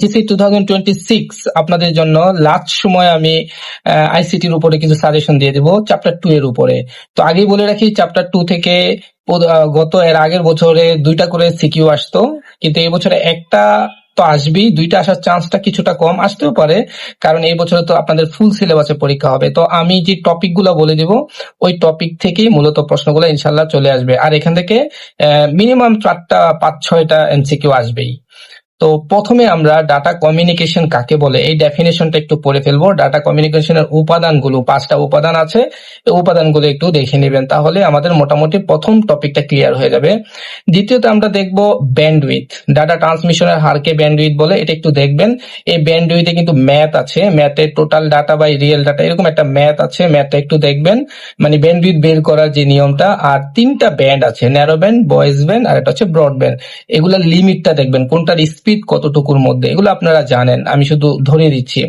HSC 2026 আপনাদের জন্য last সময় আমি আইসিটির উপরে কিছু সাজেশন দিয়ে দেবো চ্যাপ্টার 2 এর উপরে। তো আগেই বলে রাখি, চ্যাপ্টার 2 থেকে এর আগের বছরে 2টা করে সিকিউ আসতো, কিন্তু এই বছরে একটা তো আসবেই, 2টা আসার চান্সটা কিছুটা কম, আসতেও পারে, কারণ এই বছরে তো আপনাদের ফুল সিলেবাসে পরীক্ষা হবে। তো আমি যে টপিক গুলো বলে দিব ওই টপিক থেকেই মূলত প্রশ্নগুলো ইনশাল্লাহ চলে আসবে, আর এখান থেকে মিনিমাম 4টা 5-6টা এমসিকিউ আসবেই। তো প্রথমে আমরা ডাটা কমিউনিকেশন কাকে বলে এই ডেফিনেশনটা একটু পড়ে ফেলবো। ডাটা কমিউনিকেশনের উপাদানগুলো, 5টা উপাদান আছে, এই উপাদানগুলো একটু দেখে নেবেন, তাহলে আমাদের মোটামুটি প্রথম টপিকটা ক্লিয়ার হয়ে যাবে। দ্বিতীয়ত আমরা দেখব ব্যান্ডউইথ। ডাটা ট্রান্সমিশনের হারকে ব্যান্ডউইথ বলে, এটা একটু দেখবেন। এই ব্যান্ডউইথে কিন্তু ম্যাথ আছে, ম্যাথে total data by real data এরকম একটা ম্যাথ আছে, ম্যাথটা একটু দেখবেন, মানে ব্যান্ডউইথ বের করার যে নিয়মটা। আর 3টা ব্যান্ড আছে, ন্যারো ব্যান্ড, বয়েজ ব্যান্ড, আর একটা হচ্ছে ব্রড ব্যান্ড। এগুলা লিমিটটা দেখবেন, কোনটার স্পিড কতটুকুর মধ্যে, এগুলো আপনারা জানেন, আমি শুধু ধরে দিচ্ছি।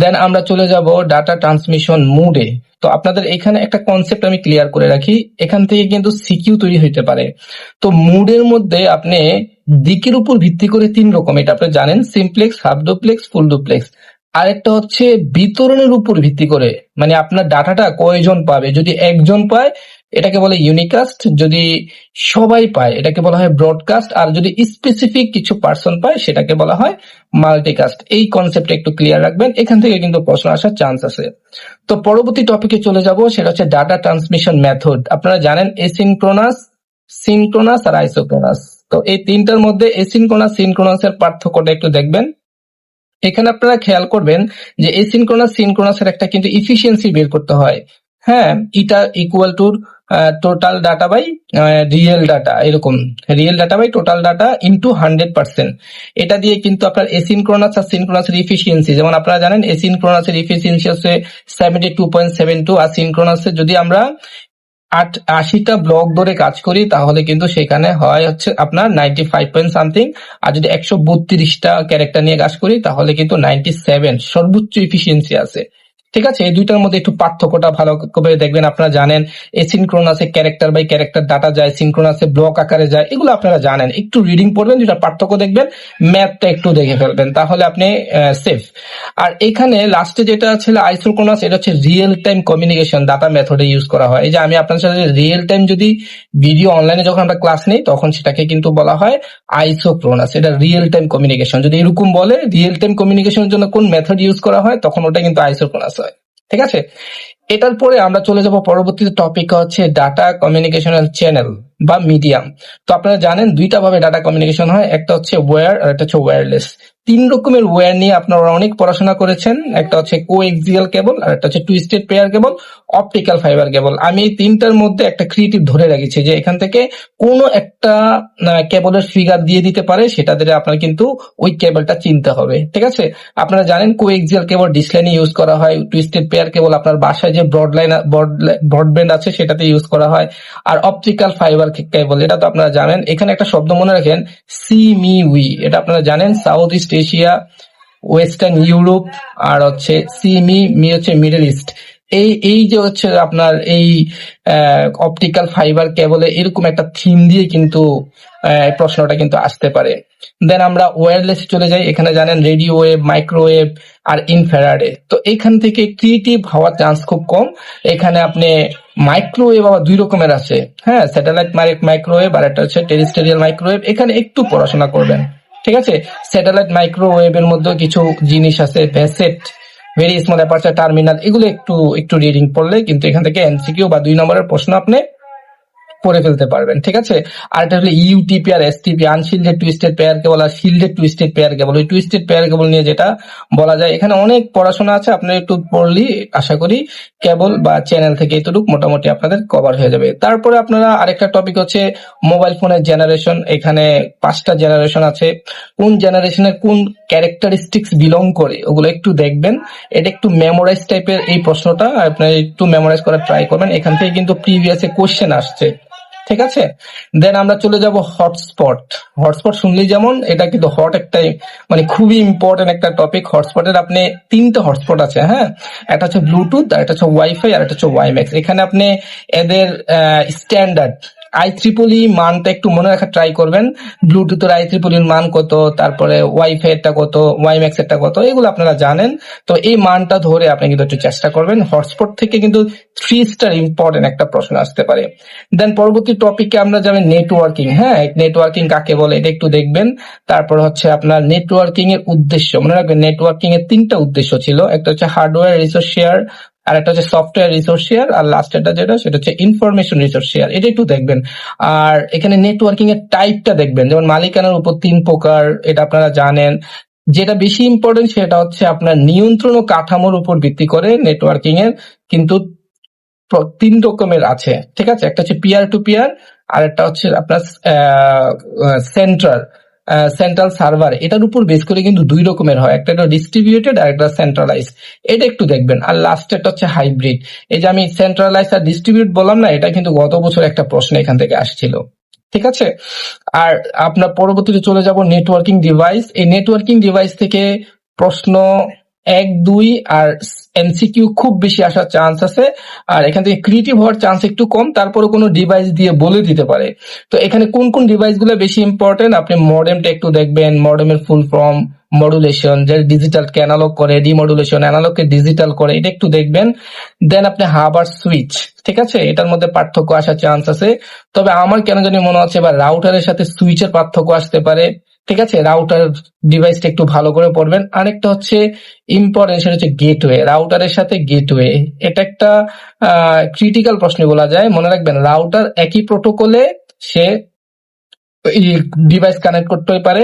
দেন আমরা চলে যাব ডাটা ট্রান্সমিশন মুডে। তো আপনাদের এখানে একটা কনসেপ্ট আমি ক্লিয়ার করে রাখি, এখান থেকে কিন্তু সিকিউ তৈরি হইতে পারে। তো মুডের মধ্যে আপনি দিকের উপর ভিত্তি করে 3 রকম, এটা আপনি জানেন, simplex, half duplex, full duplex. আরেকটা হচ্ছে বিতরণের উপর ভিত্তি করে, মানে আপনার ডাটাটা কয়জন পাবে, যদি একজন পায় এটাকে বলে ইউনিকাস্ট, যদি সবাই পায় এটাকে বলা হয় ব্রডকাস্ট, আর যদি স্পেসিফিক কিছু পার্সন পায় সেটাকে বলা হয় মাল্টিকাস্ট। এই কনসেপ্টটা একটু ক্লিয়ার রাখবেন, এখান থেকে কিন্তু প্রশ্ন আসার চান্স আছে। তো পরবর্তী টপিকে চলে যাব, সেটা হচ্ছে ডাটা ট্রান্সমিশন মেথড। আপনারা জানেন এসিনক্রোনাস, সিনক্রোনাস আর আইসোক্রোনাস। তো এই 3টার মধ্যে এসিনক্রোনাস সিনক্রোনাসের পার্থক্যটা একটু দেখবেন। এখানে আপনারা খেয়াল করবেন যে এসিনক্রোনাস সিনক্রোনাসের একটা কিন্তু ইফিসিয়েন্সি বের করতে হয়। হ্যাঁ, এটা equal to total data by real data, এরকম real data by total data into 100%। এটা দিয়ে কিন্তু আপনার এসিনক্রোনাস আর সিনক্রোনাসের ইফিসিয়েন্সি, যেমন আপনারা জানেন এসিনক্রোনাসের ইফিসিয়েন্সি হচ্ছে 72.72, আর সিনক্রোনাসের যদি আমরা 80টা ব্লক ধরে কাজ করি তাহলে কিন্তু সেখানে হয় হচ্ছে আপনার 95 পয়েন্ট সামথিং, আর যদি 132টা ক্যারেক্টার নিয়ে কাজ করি তাহলে কিন্তু 97 সর্বোচ্চ ইফিসিয়েন্সি আছে। ঠিক আছে, এই দুইটার মধ্যে একটু পার্থক্যটা ভালো করে দেখবেন। আপনারা জানেন এসিনক্রোনাসে ক্যারেক্টার বাই ক্যারেক্টার ডাটা যায়, সিনক্রোনাসে ব্লক আকারে যায়, এগুলো আপনারা জানেন। একটু রিডিং পড়বেন, যেটা পার্থক্য দেখবেন, ম্যাথটা একটু দেখে ফেলবেন, তাহলে আপনি সেফ। আর এখানে লাস্টে যেটা ছিল আইসোক্রোনাস, এটা হচ্ছে রিয়েল টাইম কমিউনিকেশন ডাটা মেথডে ইউজ করা হয়। এই যে আমি আপনার সাথে রিয়েল টাইম যদি ভিডিও অনলাইনে যখন আমরা ক্লাস নেই তখন সেটাকে কিন্তু বলা হয় আইসোক্রোনাস, এটা রিয়েল টাইম কমিউনিকেশন। যদি এরকম বলে রিয়েল টাইম কমিউনিকেশনের জন্য কোন মেথড ইউজ করা হয় তখন ওটা কিন্তু আইসোক্রোনাস হয়। ঠিক আছে, এটার পরে আমরা চলে যাব পরবর্তী টপিক হচ্ছে ডাটা কমিউনিকেশনাল চ্যানেল বা মিডিয়াম। তো আপনারা জানেন 2টা ভাবে ডাটা কমিউনিকেশন হয়, একটা হচ্ছে ওয়্যার আর একটা হচ্ছে ওয়্যারলেস। 3 রকমের ওয়্যার নিয়ে আপনারা অনেক পড়াশোনা করেছেন, একটা হচ্ছে কোএক্সিয়াল কেবল, আর একটা হচ্ছে twisted pair cable, optical fibre cable. আমি এই 3টার মধ্যে একটা ক্রিয়েটিভ ধরে রেখেছি যে এখান থেকে কোনো একটা কেবলের ফিগার দিয়ে দিতে পারে, সেটা দিয়ে আপনার কিন্তু ওই কেবলটা চিনতে হবে। ঠিক আছে, আপনারা জানেন কোএক্সিয়াল কেবল ডিসলাইনে ইউজ করা হয়, টুইস্টেড পেয়ার কেবল আপনার বাসায় যে ব্রডব্যান্ড আছে সেটাতে ইউজ করা হয়, আর অপটিক্যাল ফাইবার কেবল এটা তো আপনারা জানেন। এখানে একটা শব্দ মনে রাখেন, সিমিউই, এটা আপনারা জানেন south east Asia, western Europe, আর হচ্ছে মি হচ্ছে মিডল ইস্ট। এই যে হচ্ছে আপনার এই অপটিক্যাল ফাইবার কেবলে এরকম একটা থিম দিয়ে কিন্তু প্রশ্নটা কিন্তু আসতে পারে। দেন আমরা ওয়্যারলেস চলে যাই, এখানে জানেন রেডিও ওয়েভ, মাইক্রোওয়েভ আর ইনফ্রারেড। তো এখান থেকে ক্রিয়েটিভ হওয়ার চান্স খুব কম। এখানে আপনি মাইক্রোওয়েভ আবার 2 রকমের আছে, হ্যাঁ, স্যাটেলাইট মাইক্রোওয়েভ আর একটা হচ্ছে টেরেস্ট্রিয়াল মাইক্রোওয়েভ। এখানে একটু পড়াশোনা করবেন। ঠিক আছে, স্যাটেলাইট মাইক্রোওয়েভ এর মধ্যে কিছু জিনিস আছে, ভেসেট, ভেরি স্মল অ্যাপারচার টার্মিনাল, এগুলো একটু রিডিং পড়লে কিন্তু এখান থেকে এমসিকিউ বা 2 নম্বরের প্রশ্ন আপনি পড়ে ফেলতে পারবেন। ঠিক আছে, আর এটা হলো ইউটিপি আর এসটিপি, আনশিল্ডেড টুইস্টেড পেয়ার কেবল আর শিল্ডেড টুইস্টেড পেয়ার কেবল। ওই টুইস্টেড পেয়ার কেবল নিয়ে যেটা বলা যায়, এখানে অনেক পড়াশোনা আছে, আপনারা একটু পড়লি আশা করি কেবল বা চ্যানেল থেকে এতটুকু মোটামুটি আপনাদের কভার হয়ে যাবে। তারপরে আপনারা আরেকটা টপিক হচ্ছে মোবাইল ফোনের জেনারেশন। এখানে 5টা জেনারেশন আছে, কোন জেনারেশনের কোন ক্যারেক্টারিস্টিক্স বিলং করে ওগুলো একটু দেখবেন। এটা একটু মেমোরাইজ টাইপের এই প্রশ্নটা, আপনারা একটু মেমোরাইজ করার ট্রাই করবেন, এখান থেকে কিন্তু প্রিভিয়াসে কোশ্চেন আসছে। ঠিক আছে, দেন আমরা চলে যাব হটস্পট। হটস্পট শুনলেই যেমন এটা কিন্তু হট একটা, মানে খুবই ইম্পর্টেন্ট একটা টপিক। হটস্পটের আপনি 3টা হটস্পট আছে, হ্যাঁ, একটা হচ্ছে ব্লুটুথ, আর একটা হচ্ছে ওয়াইফাই, আর একটা হচ্ছে ওয়াইম্যাক্স। এখানে আপনি এদের স্ট্যান্ডার্ড IEEE মানটা একটু মনে রাখার ট্রাই করবেন। ব্লুটুথের IEEE মান কত, তারপরে ওয়াইফাই এরটা কত, ওয়াইম্যাক্স এরটা কত, এগুলো আপনারা জানেন। তো এই মানটা ধরে আপনি কিন্তু একটু চেষ্টা করবেন। হটস্পট থেকে কিন্তু 3 স্টার ইম্পর্টেন্ট একটা প্রশ্ন আসতে পারে। দেন পরবর্তী টপিকে আমরা যাবেন নেটওয়ার্কিং। হ্যাঁ, নেটওয়ার্কিং কাকে বলে এটা একটু দেখবেন। তারপর হচ্ছে আপনার নেটওয়ার্কিং এর উদ্দেশ্য মনে রাখবেন। নেটওয়ার্কিং এর 3টা উদ্দেশ্য ছিল, একটা হচ্ছে হার্ডওয়্যার রিসোর্স শেয়ার, আর একটা হচ্ছে সফটওয়্যার রিসোর্স শেয়ার, আর লাস্টেরটা যেটা সেটা হচ্ছে ইনফরমেশন রিসোর্স শেয়ার। এটা একটু দেখবেন। আর এখানে নেটওয়ার্কিং এর টাইপটা দেখবেন, যেমন মালিকানার উপর 3 প্রকার, এটা আপনারা জানেন। যেটা বেশি ইম্পর্টেন্ট সেটা হচ্ছে আপনার নিয়ন্ত্রণ ও কাঠামোর উপর ভিত্তি করে নেটওয়ার্কিং এর কিন্তু 3 রকমের আছে, ঠিক আছে। একটা হচ্ছে পিয়ার টু পিয়ার, আর একটা হচ্ছে আপনার সেন্ট্রাল সার্ভার। এটার উপর বেস করে কিন্তু 2 রকমের হয়, একটা ডিস্ট্রিবিউটেড আর একটা সেন্ট্রালাইজ। এটা একটু দেখবেন। আর লাস্টেরটা হচ্ছে হাইব্রিড। এই যে আমি সেন্ট্রালাইজ আর ডিস্ট্রিবিউট বললাম না, এটা কিন্তু গত বছর একটা প্রশ্ন এখান থেকে আসছিল, ঠিক আছে। আর আপনার পরবর্তীতে চলে যাব নেটওয়ার্কিং ডিভাইস। এই নেটওয়ার্কিং ডিভাইস থেকে প্রশ্ন 1, 2 আর এমসিকিউ খুব বেশি আসার চান্স আছে। আর এখান থেকে ক্রিয়েটিভ হওয়ার চান্স একটু কম, তারপরে কোনো ডিভাইস দিয়ে বলে দিতে পারে। তো এখানে কোন কোন ডিভাইস গুলো বেশি ইম্পর্টেন্ট, আপনি মডেমটা একটু দেখবেন। মডেমের ফুল ফর্ম, মডুলেশন, যে ডিজিটাল কে অ্যানালগ করে, ডিমডুলেশন, অ্যানালগ কে ডিজিটাল করে, এটা একটু দেখবেন। দেন আপনি হাব আর সুইচ, ঠিক আছে, এটার মধ্যে পার্থক্য আসার চান্স আছে। তবে আমার কেন জানি মনে হচ্ছে এবার রাউটারের সাথে সুইচের পার্থক্য আসতে পারে, ঠিক আছে। রাউটার ডিভাইসটা একটু ভালো করে পড়বেন। আরেকটা হচ্ছে ইম্পর্টেন্ট, সেটা হচ্ছে গেটওয়ে। রাউটারের সাথে গেটওয়ে, এটা একটা ক্রিটিক্যাল প্রশ্ন বলা যায়। মনে রাখবেন, রাউটার একই প্রোটোকলে সে ডিভাইস কানেক্ট করতে পারে,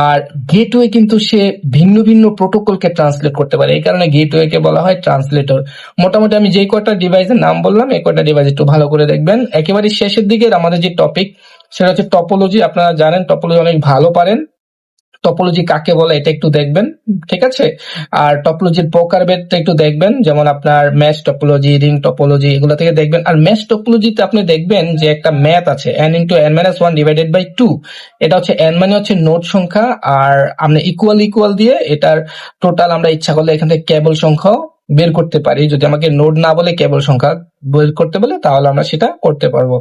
আর গেটওয়ে কিন্তু সে ভিন্ন ভিন্ন প্রোটোকলকে ট্রান্সলেট করতে পারে। এই কারণে গেটওয়ে কে বলা হয় ট্রান্সলেটর। মোটামুটি আমি যে কয়টা ডিভাইসের নাম বললাম, এই কয়টা ডিভাইস একটু ভালো করে দেখবেন। একেবারে শেষের দিকে আমাদের যে টপিক সেটা হচ্ছে টপোলজি। আপনারা জানেন টপোলজি অনেক ভালো পারেন। টপোলজি কাকে বলে এটা একটু দেখবেন, ঠিক আছে। আর টপোলজির প্রকারভেদটা একটু দেখবেন, যেমন আপনার ম্যাশ টপোলজি, রিং টপোলজি, এগুলো থেকে দেখবেন। আর ম্যাশ টপোলজিতে আপনি দেখবেন যে একটা ম্যাথ আছে, n into n minus 1 divided by 2। এটা হচ্ছে n মানে হচ্ছে নোড সংখ্যা, আর আমরা ইকুয়াল ইকুয়াল দিয়ে এটার টোটাল আমরা ইচ্ছা করলে এখান থেকে কেবল সংখ্যা বের করতে পারি। যদি আমাকে নোড না বলে কেবল সংখ্যা বের করতে বলে, তাহলে আমরা সেটা করতে পারবো।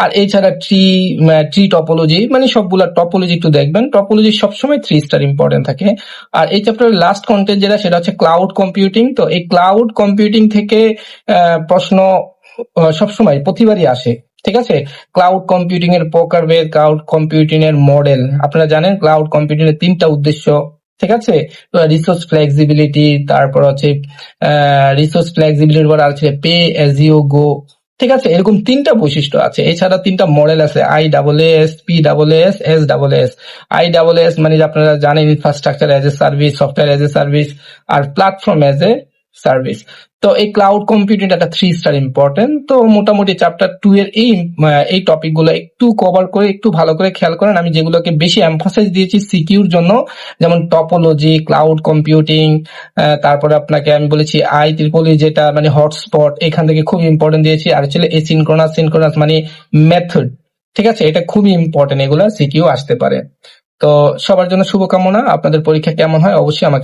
আর এছাড়া ট্রি টপোলজি, মানে সবগুলা টপোলজি একটু দেখবেন। টপোলজি সবসময় 3 স্টার ইম্পর্টেন্ট থাকে। আর এই চ্যাপ্টারের লাস্ট কন্টেন্ট যেটা সেটা হচ্ছে ক্লাউড কম্পিউটিং। তো এই ক্লাউড কম্পিউটিং থেকে প্রশ্ন সবসময় প্রতিবারই আসে, ঠিক আছে। ক্লাউড কম্পিউটিং এর প্রকারভেদ, ক্লাউড কম্পিউটিং এর মডেল। আপনারা জানেন ক্লাউড কম্পিউটিং এর 3টা উদ্দেশ্য, ঠিক আছে। রিসোর্স ফ্লেক্সিবিলিটি, তারপর হচ্ছে রিসোর্স ফ্লেক্সিবিলিটির পর আছে পে এজ ইউ গো, ঠিক আছে। এরকম 3টা বৈশিষ্ট্য আছে। এছাড়া 3টা মডেল আছে, IaaS, PaaS, SaaS। IaaS মানে যে আপনারা জানেন infrastructure as a service, software as a service, আর প্ল্যাটফর্ম এজ এ সার্ভিস। তো এই ক্লাউড কম্পিউটিং একটা 3 স্টার ইম্পর্টেন্ট। তো মোটামুটি চ্যাপ্টার 2 এর এই টপিক গুলো একটু কভার করে একটু ভালো করে খেয়াল করেন। আমি যেগুলোকে বেশি এমফাসাইজ দিয়েছি সিকিউর জন্য, যেমন টপোলজি, ক্লাউড কম্পিউটিং, তারপরে আপনাকে আমি বলেছি IEEE যেটা মানে হটস্পট, এখান থেকে খুব ইম্পর্টেন্ট দিয়েছি। আর ছিল এসিনক্রোনাস, সিনক্রোনাস মানে মেথড, ঠিক আছে। এটা খুবই ইম্পর্টেন্ট, এগুলা সিকিউ আসতে পারে। তো সবার জন্য শুভকামনা। আপনাদের পরীক্ষা কেমন হয় অবশ্যই আমাকে